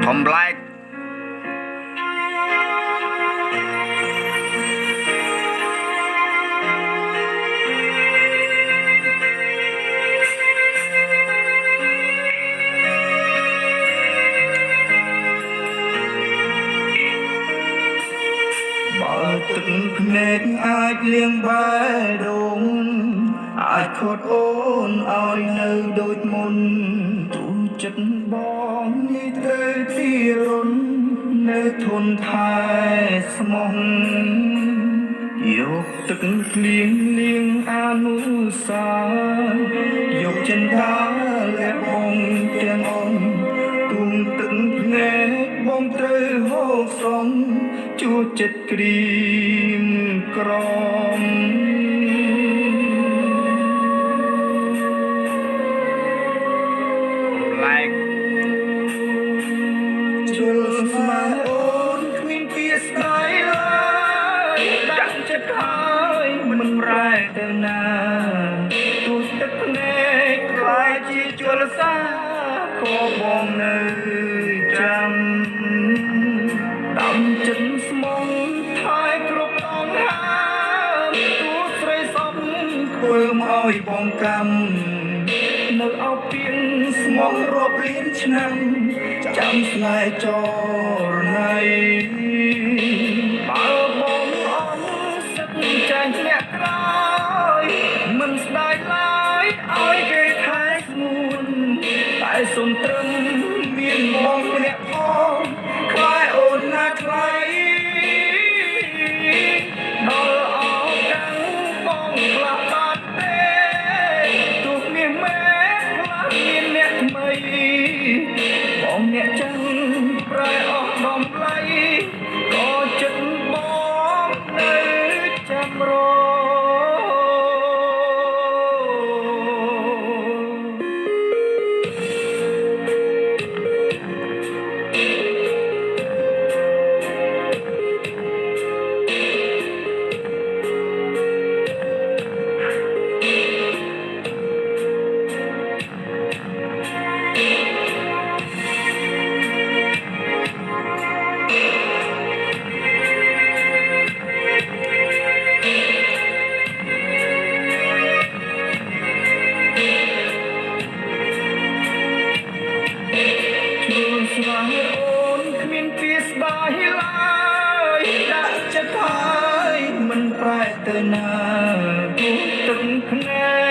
Black បើទឹកភ្នែកអាចលៀងបែដងអាចខត់អូនឲ្យនៅដូចមុនទូចិត្តបងនេះទៅពីរុននៅធនថែស្មោះយកទឹកភ្លៀងលៀងអនុសាយកចិនដាលះបងទាំងអូនទូងទឹកភ្នែកបងត្រូវហូរស្រង់ជួចិត្តក្រៀមក្រំLike ជុលស្មាអូនគ្មានពីស្ដាយឡើយដាក់ចិត្តហើយមិនប្រែទៅណាទូទឹកភ្នែកខ្លាយជាជុលសាក៏បងនៅចាំដំចិត្តស្មងថែគ្រប់តងហាទូស្រីសំធ្វើមកឲ្យបងកម្មនៅអោពីងស្មងរាប់រៀនឆ្នាំចាំស្នេហ៍ចរណៃបើបងអន់សិតចាញ់អ្នកក្រោយមិនស្ដាយឡើយឲ្យគេថែស្ងួនតែសុំត្រឹមមានបងម្នាក់ផងខ្លាយអូនណាខ្លាយដល់អោកាំងបងខ្លះបាត់ទេទូមាសមែខ្លះមានអ្នកថ្មីបងអ្នកចឹងប្រែអស់ដំឡៃក៏ចិត្តបងនៅចាំរស្វាយអូនគ្មានពីស្ដាយឡើយដាក់ចិត្តហើយមិនប្រែទៅណាទូទឹកភ្នែក